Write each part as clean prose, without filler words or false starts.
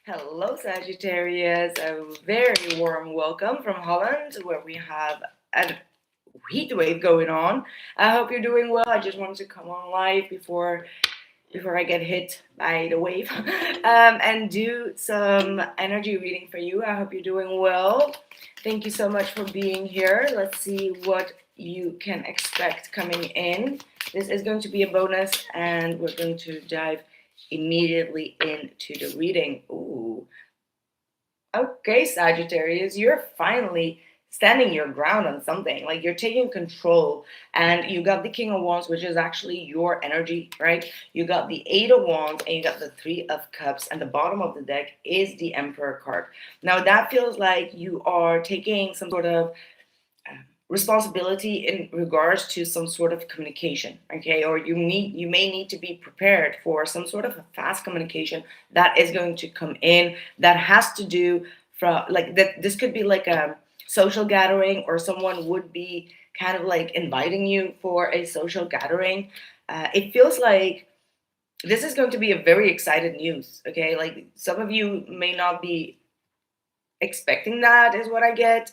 Hello, Sagittarius. A very warm welcome from Holland, where we have a heat wave going on. I hope you're doing well. I just wanted to come on live before I get hit by the wave, and do some energy reading for you. I hope you're doing well. Thank you so much for being here. Let's see what you can expect coming in. This is going to be a bonus, and we're going to dive immediately into the reading. Ooh. Okay, Sagittarius, you're finally standing your ground on something. Like you're taking control, and you got the King of Wands, which is actually your energy, right? You got the Eight of Wands, and you got the Three of Cups, and the bottom of the deck is the Emperor card. Now, that feels like you are taking some sort of responsibility in regards to some sort of communication, okay? Or you may need to be prepared for some sort of a fast communication that is going to come in, that has to do from like that. This could be like a social gathering, or someone would be kind of like inviting you for a social gathering. It feels like this is going to be a very excited news, okay? Like some of you may not be expecting that, is what I get,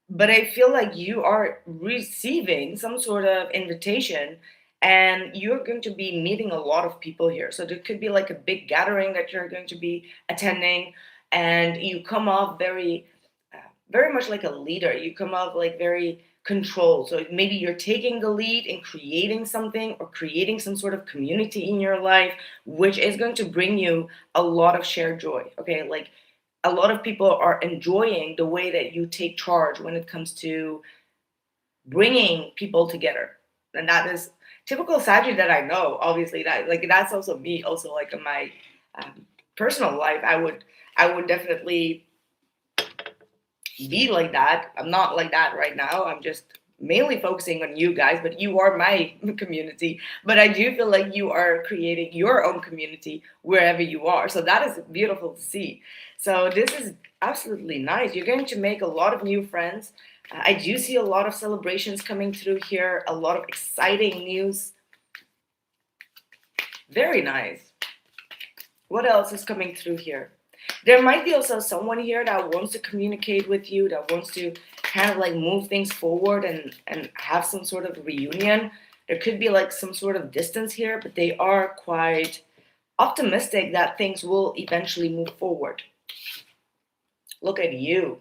but I feel like you are receiving some sort of invitation, and you're going to be meeting a lot of people here. So there could be like a big gathering that you're going to be attending, and you come off very much like a leader. You come off like very controlled. So maybe you're taking the lead in creating something, or creating some sort of community in your life, which is going to bring you a lot of shared joy. Okay, like a lot of people are enjoying the way that you take charge when it comes to bringing people together. And that is typical Sagittarius that I know. Obviously, that like that's also me. Also, like in my personal life, I would definitely be like that. I'm not like that right now. I'm just mainly focusing on you guys, but you are my community. But I do feel like you are creating your own community wherever you are. So that is beautiful to see. So this is absolutely nice. You're going to make a lot of new friends. I do see a lot of celebrations coming through here, a lot of exciting news. Very nice. What else is coming through here? There might be also someone here that wants to communicate with you, that wants to kind of like move things forward and have some sort of reunion. There could be like some sort of distance here, but they are quite optimistic that things will eventually move forward. Look at you.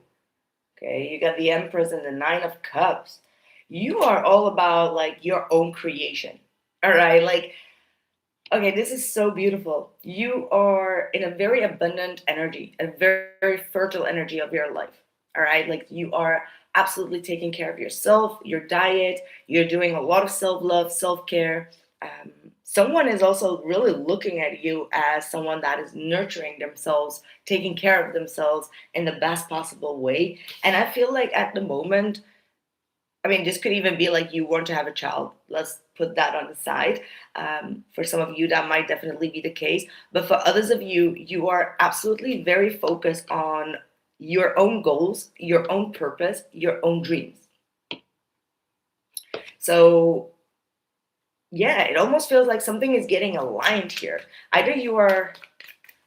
Okay, you got the Empress and the Nine of Cups. You are all about like your own creation. All right, like okay, this is so beautiful. You are in a very abundant energy, a very, very fertile energy of your life. All right, like you are absolutely taking care of yourself, your diet. You're doing a lot of self-love, self-care. Someone is also really looking at you as someone that is nurturing themselves, taking care of themselves in the best possible way. And I feel like at the moment, I mean, this could even be like you want to have a child. Let's put that on the side. For some of you, that might definitely be the case. But for others of you, you are absolutely very focused on your own goals, your own purpose, your own dreams. So, yeah, it almost feels like something is getting aligned here. Either you are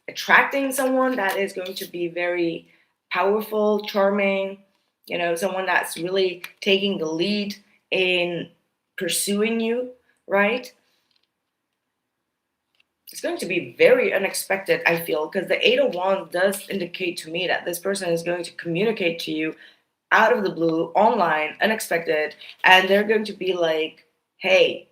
attracting someone that is going to be very powerful, charming, someone that's really taking the lead in pursuing you, right? It's going to be very unexpected, I feel, because the Eight of Wands does indicate to me that this person is going to communicate to you out of the blue, online, unexpected, and they're going to be like, hey,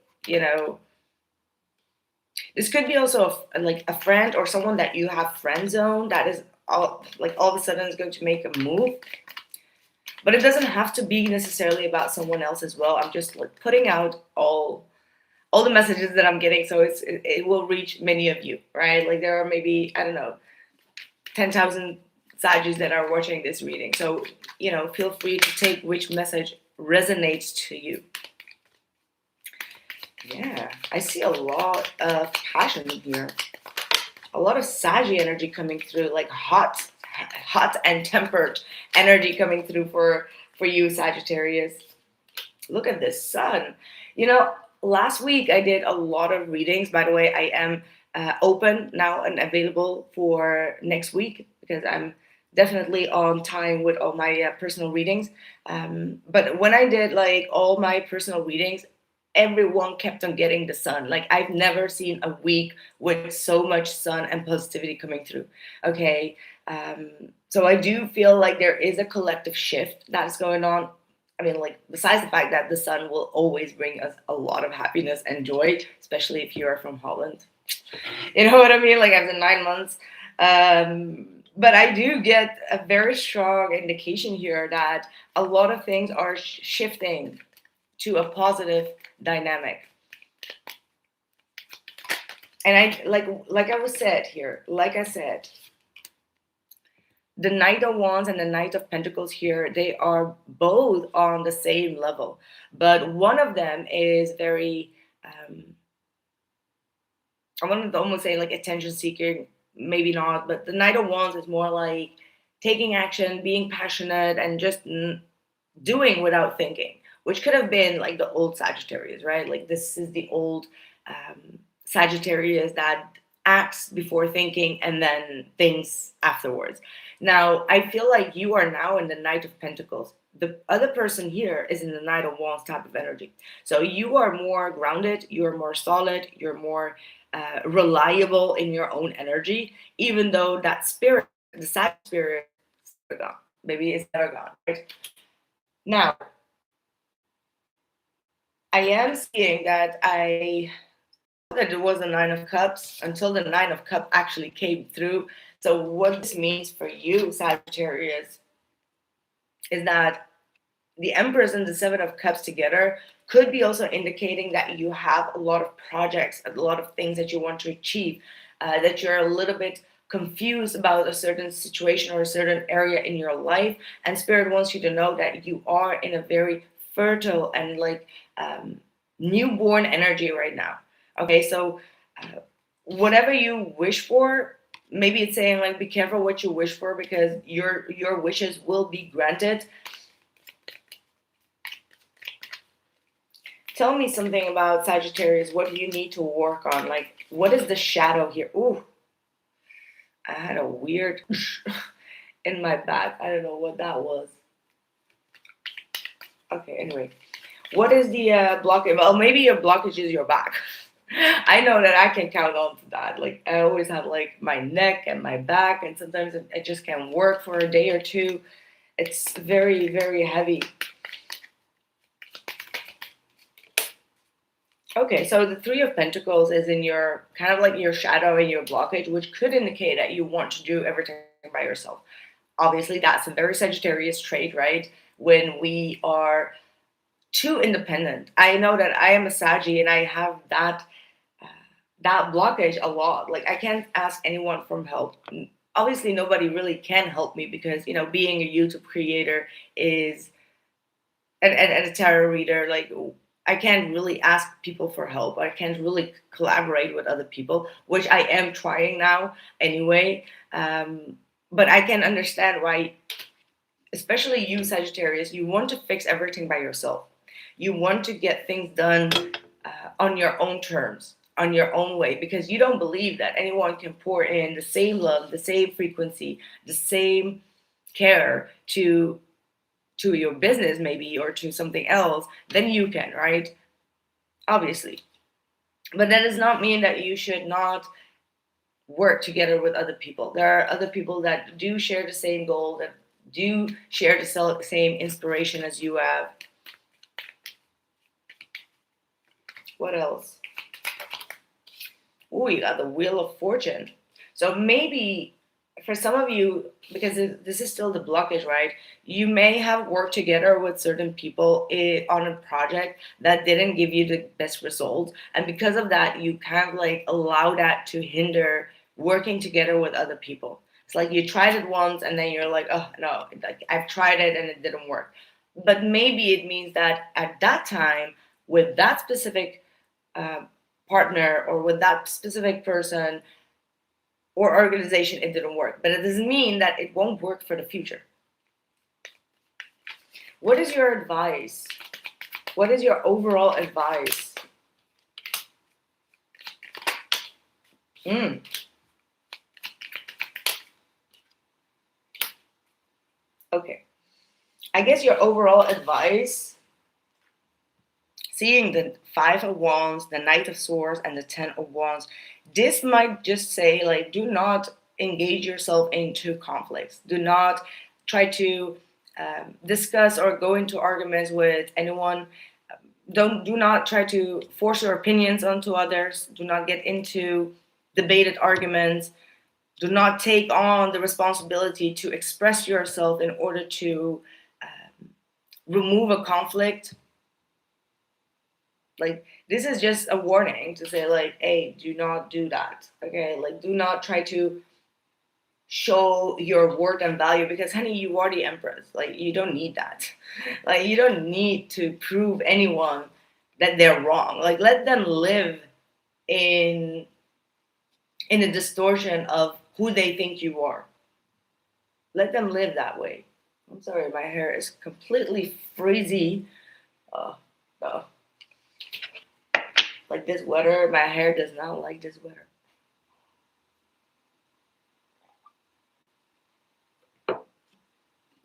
this could be also like a friend or someone that you have friend zone that is all of a sudden is going to make a move. But it doesn't have to be necessarily about someone else as well. I'm just like putting out all the messages that I'm getting, so it will reach many of you, right? Like there are maybe, I don't know, 10,000 Sagis that are watching this reading. So, feel free to take which message resonates to you. Yeah, I see a lot of passion here. A lot of Sagi energy coming through, like hot and tempered energy coming through for you, Sagittarius. Look at this sun. Last week I did a lot of readings. By the way, I am open now and available for next week, because I'm definitely on time with all my personal readings. But when I did like all my personal readings, everyone kept on getting the sun. Like I've never seen a week with so much sun and positivity coming through. Okay. So I do feel like there is a collective shift that's going on. I mean, like, besides the fact that the sun will always bring us a lot of happiness and joy, especially if you are from Holland. You know what I mean? Like after 9 months. But I do get a very strong indication here that a lot of things are shifting to a positive dynamic. And like I was said here, like I said, the Knight of Wands and the Knight of Pentacles here, they are both on the same level, but one of them is very I wanted to almost say like attention seeking, maybe not, but the Knight of Wands is more like taking action, being passionate, and just doing without thinking, which could have been like the old Sagittarius, right? Like this is the old Sagittarius that acts before thinking and then thinks afterwards. Now, I feel like you are now in the Knight of Pentacles. The other person here is in the Knight of Wands type of energy. So you are more grounded, you're more solid, you're more reliable in your own energy, even though that spirit, the Sag spirit, is gone. Maybe it's never gone, right? Now, I am seeing that it was the Nine of Cups until the Nine of Cups actually came through. So what this means for you, Sagittarius, is that the Empress and the Seven of Cups together could be also indicating that you have a lot of projects, a lot of things that you want to achieve, that you're a little bit confused about a certain situation or a certain area in your life. And Spirit wants you to know that you are in a very fertile and like newborn energy right now. Okay, so whatever you wish for, maybe it's saying like be careful what you wish for, because your wishes will be granted. Tell me something about Sagittarius. What do you need to work on? Like, what is the shadow here? Ooh, I had a weird in my back. I don't know what that was. Okay, anyway. What is the blockage? Well, maybe your blockage is your back. I know that I can count on to that. Like, I always have like my neck and my back, and sometimes I just can't work for a day or two. It's very, very heavy. Okay, so the Three of Pentacles is in your kind of like your shadow and your blockage, which could indicate that you want to do everything by yourself. Obviously, that's a very Sagittarius trait, right? When we are too independent. I know that I am a Saggy and I have that blockage a lot. Like I can't ask anyone for help. Obviously, nobody really can help me because being a YouTube creator is and a tarot reader, like I can't really ask people for help. I can't really collaborate with other people, which I am trying now anyway. But I can understand why, especially you, Sagittarius, you want to fix everything by yourself. You want to get things done on your own terms, on your own way, because you don't believe that anyone can pour in the same love, the same frequency, the same care to your business maybe, or to something else than you can, right? Obviously. But that does not mean that you should not work together with other people. There are other people that do share the same goal, that do share the same inspiration as you have. What else? Oh, you got the Wheel of Fortune. So maybe for some of you, because this is still the blockage, right? You may have worked together with certain people on a project that didn't give you the best results. And because of that, you kind of like allow that to hinder working together with other people. It's like you tried it once and then you're like, oh, no, like I've tried it and it didn't work. But maybe it means that at that time, with that specific partner or with that specific person or organization, it didn't work. But it doesn't mean that it won't work for the future. What is your advice? What is your overall advice? Mm. Okay. I guess your overall advice, seeing the Five of Wands, the Knight of Swords, and the Ten of Wands, this might just say, like, do not engage yourself into conflicts. Do not try to discuss or go into arguments with anyone. Do not try to force your opinions onto others. Do not get into debated arguments. Do not take on the responsibility to express yourself in order to remove a conflict. Like, this is just a warning to say, like, hey, do not do that. Okay, like, do not try to show your worth and value, because honey, you are the empress. Like, you don't need that. Like, you don't need to prove anyone that they're wrong. Like, let them live in a distortion of who they think you are. Let them live that way. I'm sorry, my hair is completely frizzy. uh, uh, like this weather, my hair does not like this weather.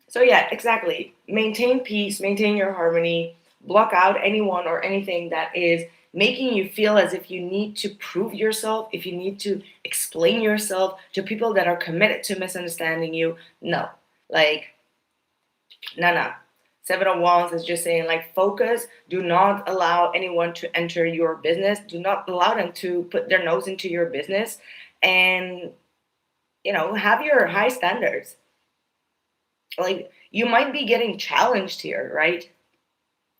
So yeah, exactly. Maintain peace, maintain your harmony, block out anyone or anything that is making you feel as if you need to prove yourself, if you need to explain yourself to people that are committed to misunderstanding you. No. Like, no. Seven of Wands is just saying, like, focus. Do not allow anyone to enter your business. Do not allow them to put their nose into your business. And, have your high standards. Like, you might be getting challenged here, right?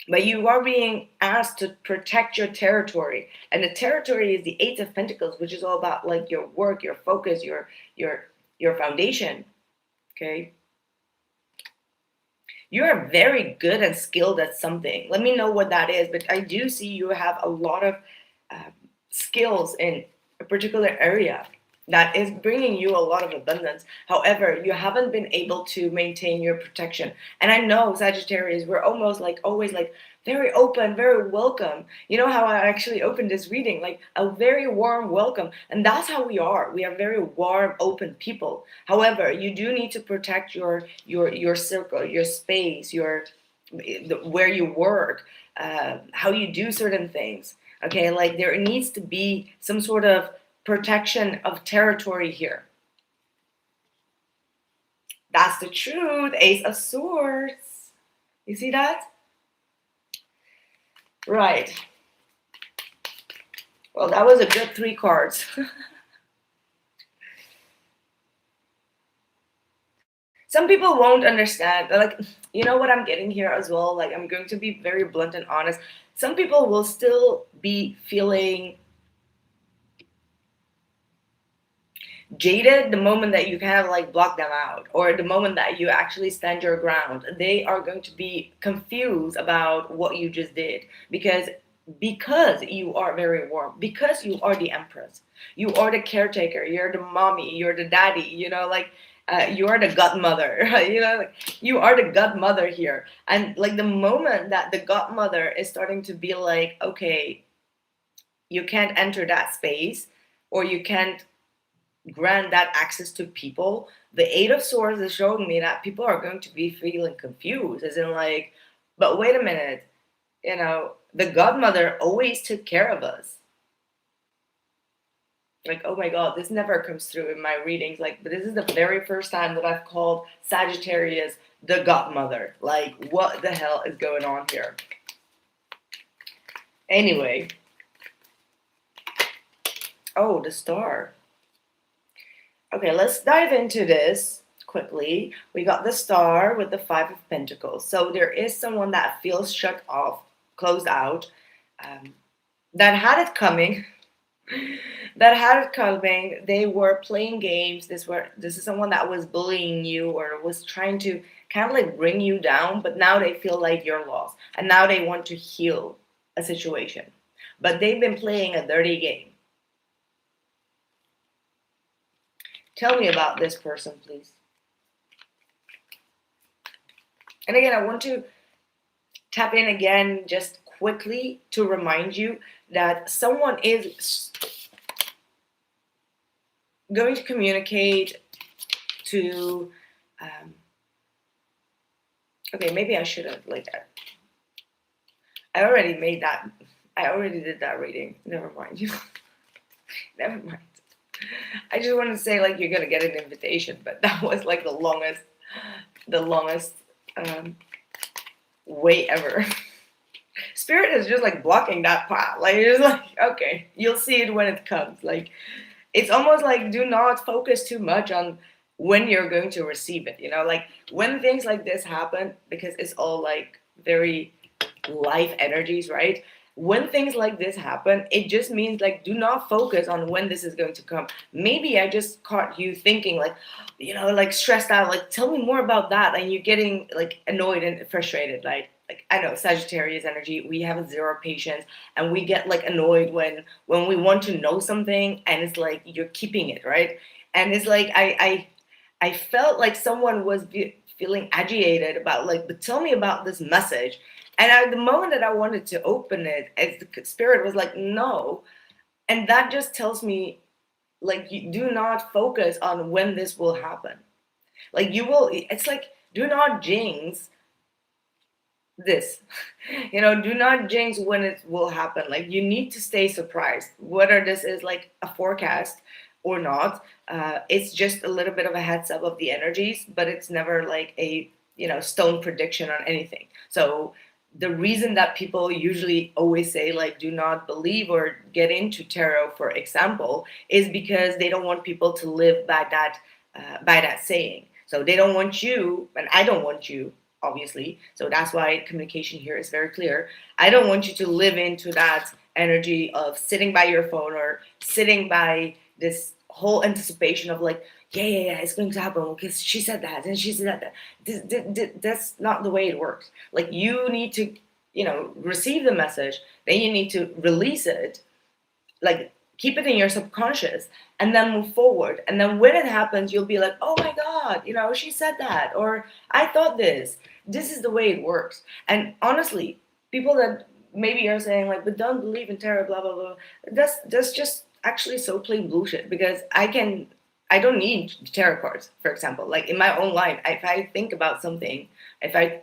But you are being asked to protect your territory. And the territory is the Eight of Pentacles, which is all about, like, your work, your focus, your foundation. Okay? You are very good and skilled at something. Let me know what that is. But I do see you have a lot of skills in a particular area that is bringing you a lot of abundance. However, you haven't been able to maintain your protection. And I know, Sagittarius, we're almost like always like very open, very welcome. You know how I actually opened this reading, like a very warm welcome. And that's how we are. We are very warm, open people. However, you do need to protect your circle, your space, where you work, how you do certain things. Okay, like, there needs to be some sort of protection of territory here. That's the truth. Ace of Swords. You see that? Right. Well, that was a good 3 cards. Some people won't understand. Like, you know what I'm getting here as well? Like, I'm going to be very blunt and honest. Some people will still be feeling jaded the moment that you kind of like block them out, or the moment that you actually stand your ground. They are going to be confused about what you just did, because you are very warm, because you are the empress, you are the caretaker, you're the mommy, you're the daddy, like, you are the godmother. Like, you are the godmother here. And like, the moment that the godmother is starting to be like, okay, you can't enter that space, or you can't grant that access to people, the Eight of Swords is showing me that people are going to be feeling confused, as in, like, but wait a minute, the godmother always took care of us. Like, oh my god, this never comes through in my readings. Like, but this is the very first time that I've called Sagittarius the godmother. Like, what the hell is going on here? Anyway. Oh, the Star. Okay, let's dive into this quickly. We got the Star with the Five of Pentacles. So there is someone that feels shut off, closed out, that had it coming. They were playing games. This is someone that was bullying you, or was trying to kind of like bring you down, but now they feel like you're lost. And now they want to heal a situation. But they've been playing a dirty game. Tell me about this person, please. And again, I want to tap in again just quickly to remind you that someone is going to communicate to, okay, maybe I should have, like, I already made that, I already did that reading. Never mind. Never mind. I just want to say, like, you're gonna get an invitation, but that was like the longest wait ever. Spirit is just like blocking that part. Like, it's like, okay, you'll see it when it comes. Like, it's almost like, do not focus too much on when you're going to receive it. You know, like when things like this happen, because it's all like very life energies, right? When things like this happen, it just means like, do not focus on when this is going to come. Maybe I just caught you thinking, like, you know, like stressed out, like, tell me more about that, and you're getting like annoyed and frustrated. Like I know Sagittarius energy, we have zero patience, and we get like annoyed when we want to know something, and it's like you're keeping it, right? And it's like I felt like someone was feeling agitated about, like, but tell me about this message. And at the moment that I wanted to open it, as the spirit was like, no. And that just tells me, like, you do not focus on when this will happen. Like, you will, it's like, do not jinx this. You know, do not jinx when it will happen. Like, you need to stay surprised, whether this is like a forecast or not. It's just a little bit of a heads up of the energies, but it's never like a, you know, stone prediction on anything. So the reason that people usually always say, like, do not believe or get into tarot, for example, is because they don't want people to live by that saying. So they don't want you, and I don't want you, obviously. So that's why communication here is very clear. I don't want you to live into that energy of sitting by your phone or sitting by this whole anticipation of, like, yeah, it's going to happen because she said that and she said that. That's not the way it works. Like, you need to, you know, receive the message, then you need to release it, like, keep it in your subconscious, and then move forward. And then when it happens, you'll be like, oh my God, you know, she said that, or I thought this. This is the way it works. And honestly, people that maybe are saying, like, but don't believe in tarot, blah blah blah, that's just actually so plain bullshit. Because I don't need tarot cards, for example. Like, in my own life, if I think about something, if I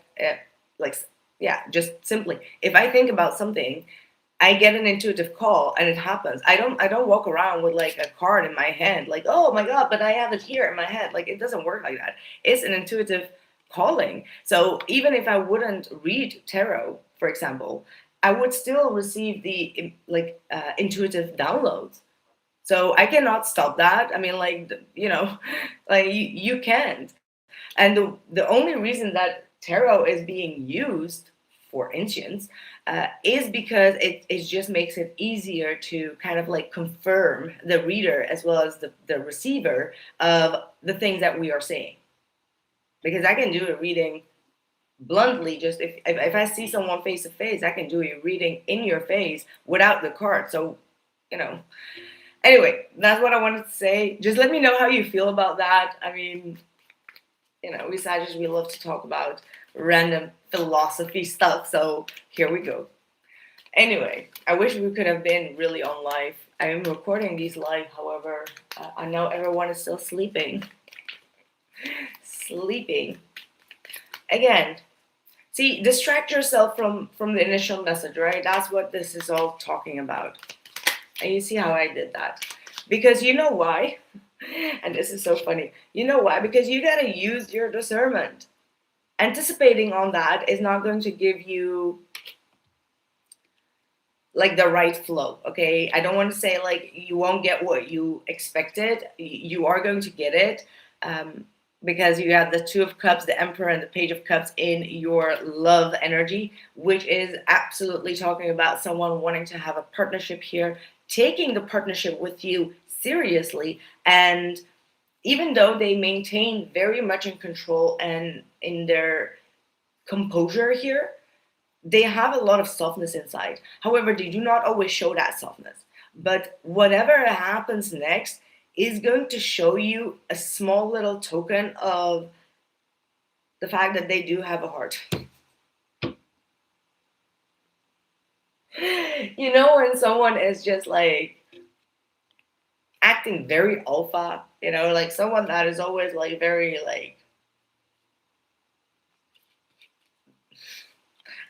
like, yeah, just simply, if I think about something, I get an intuitive call and it happens. I don't walk around with like a card in my hand, like, oh my God, but I have it here in my head. Like, it doesn't work like that. It's an intuitive calling. So even if I wouldn't read tarot, for example, I would still receive the intuitive downloads. So I cannot stop that. I mean, like, you know, like, you can't. And the only reason that tarot is being used for ancients is because it just makes it easier to kind of like confirm the reader as well as the receiver of the things that we are saying. Because I can do a reading bluntly, just if I see someone face to face, I can do a reading in your face without the card. So, you know, anyway, that's what I wanted to say. Just let me know how you feel about that. I mean, you know, we Sagittarius, we love to talk about random philosophy stuff. So here we go. Anyway, I wish we could have been really on live. I am recording these live, however, I know everyone is still sleeping. Sleeping. Again, see, distract yourself from the initial message, right? That's what this is all talking about. And you see how I did that. Because you know why? And this is so funny. You know why? Because you got to use your discernment. Anticipating on that is not going to give you like the right flow, okay? I don't want to say like you won't get what you expected. You are going to get it, because you have the Two of Cups, the Emperor, and the Page of Cups in your love energy, which is absolutely talking about someone wanting to have a partnership here, taking the partnership with you seriously. And even though they maintain very much in control and in their composure here, they have a lot of softness inside. However, they do not always show that softness. But whatever happens next is going to show you a small little token of the fact that they do have a heart. You know, when someone is just like, acting very alpha, you know, like someone that is always like very like,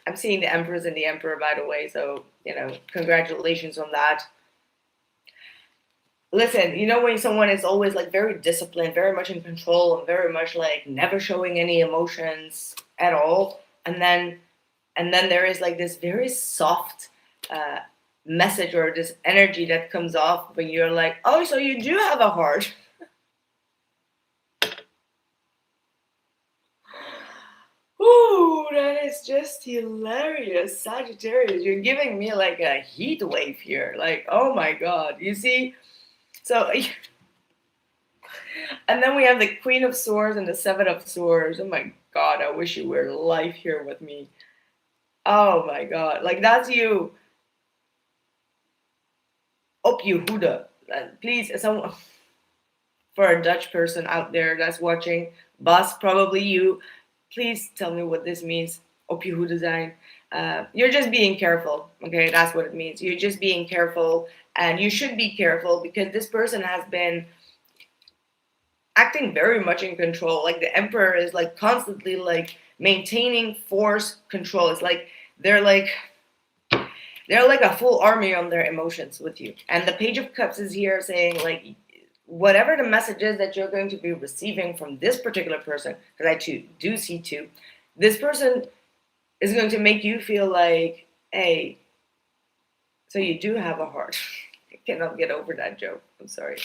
I'm seeing the Empress and the Emperor, by the way, so you know, congratulations on that. Listen, you know, when someone is always like very disciplined, very much in control, and very much like never showing any emotions at all, and then there is like this very soft uh, message or this energy that comes off when you're like, oh, so you do have a heart. Ooh, that is just hilarious, Sagittarius. You're giving me like a heat wave here. Like, oh my God, you see? So, and then we have the Queen of Swords and the Seven of Swords. Oh my God, I wish you were live here with me. Oh my God, like that's you. Op je hoede. Please, someone, for a Dutch person out there that's watching, Bas, probably you, please tell me what this means. Op je hoede zijn. You're just being careful. Okay, that's what it means. You're just being careful, and you should be careful because this person has been acting very much in control. Like the Emperor is like constantly like maintaining force control. It's like they're like they're like a full army on their emotions with you. And the Page of Cups is here saying like whatever the message is that you're going to be receiving from this particular person, because I too do see two, this person is going to make you feel like, hey, so you do have a heart. I cannot get over that joke. I'm sorry.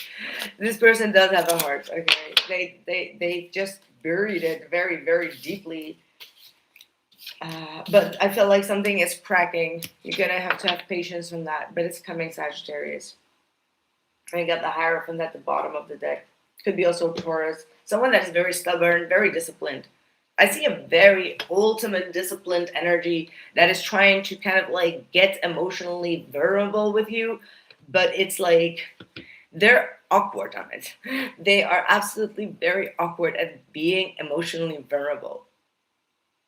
This person does have a heart. Okay, they just buried it very, very deeply. But I feel like something is cracking. You're gonna have to have patience on that. But it's coming, Sagittarius. And you got the Hierophant at the bottom of the deck. Could be also Taurus. Someone that's very stubborn, very disciplined. I see a very ultimate disciplined energy that is trying to kind of like get emotionally vulnerable with you, but it's like they're awkward on it. They are absolutely very awkward at being emotionally vulnerable.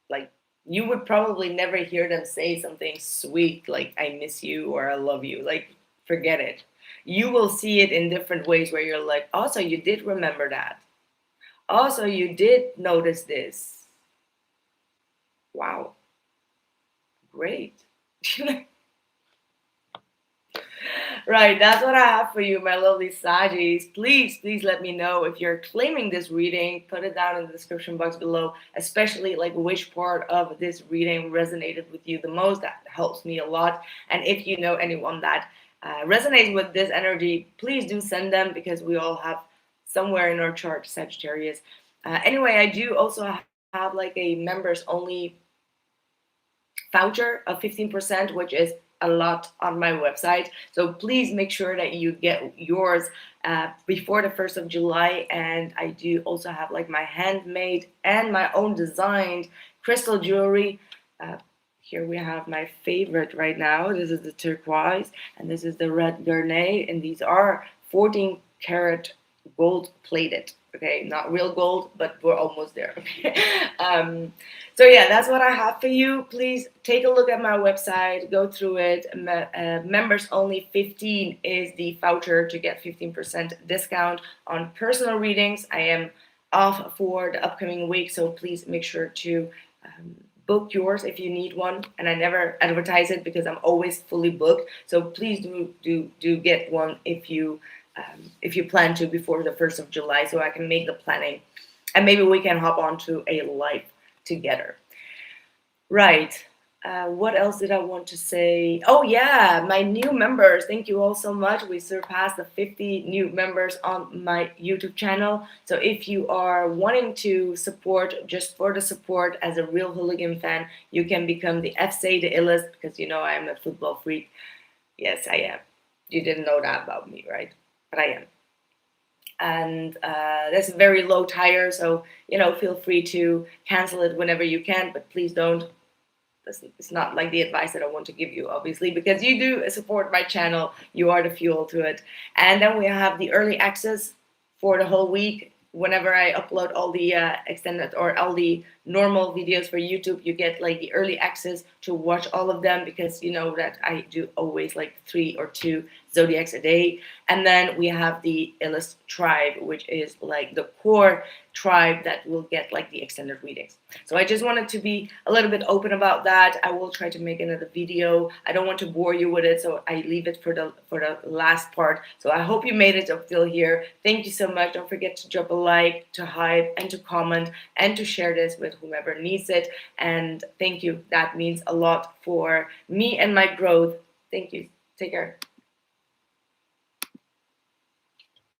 Like you would probably never hear them say something sweet like I miss you or I love you. Like forget it. You will see it in different ways where you're like, also you did remember that. Also you did notice this. Wow. Great. Right, that's what I have for you, my lovely Sagis. Please, please let me know if you're claiming this reading. Put it down in the description box below, especially like which part of this reading resonated with you the most. That helps me a lot. And if you know anyone that resonates with this energy, please do send them because we all have somewhere in our chart Sagittarius. Anyway, I do also have like a members only voucher of 15%, which is a lot on my website. So please make sure that you get yours before the 1st of July. And I do also have like my handmade and my own designed crystal jewelry. Here we have my favorite right now. This is the turquoise and this is the red garnet. And these are 14 karat gold plated. Okay, not real gold, but we're almost there. Okay. So yeah, that's what I have for you. Please take a look at my website, go through it. Members only 15 is the voucher to get 15% discount on personal readings. I am off for the upcoming week, so please make sure to book yours if you need one. And I never advertise it because I'm always fully booked. So please do get one if you plan to before the 1st of July, so I can make the planning and maybe we can hop onto a live together. Right. What else did I want to say? Oh yeah, my new members. Thank you all so much. We surpassed the 50 new members on my YouTube channel. So if you are wanting to support just for the support as a real hooligan fan, you can become the Hypsee, the Illest, because you know I am a football freak. Yes, I am. You didn't know that about me, right? But I am. And that's a very low tire, so you know, feel free to cancel it whenever you can, but please don't. It's not like the advice that I want to give you, obviously, because you do support my channel. You are the fuel to it. And then we have the early access for the whole week. Whenever I upload all the extended or all the normal videos for YouTube, you get like the early access to watch all of them, because you know that I do always like 3 or 2 zodiacs a day. And then we have the Illest tribe, which is like the core tribe that will get like the extended readings. So I just wanted to be a little bit open about that. I will try to make another video. I don't want to bore you with it, so I leave it for the last part. So I hope you made it up till here. Thank you so much. Don't forget to drop a like, to hype, and to comment, and to share this with whomever needs it. And thank you. That means a lot for me and my growth. Thank you. Take care.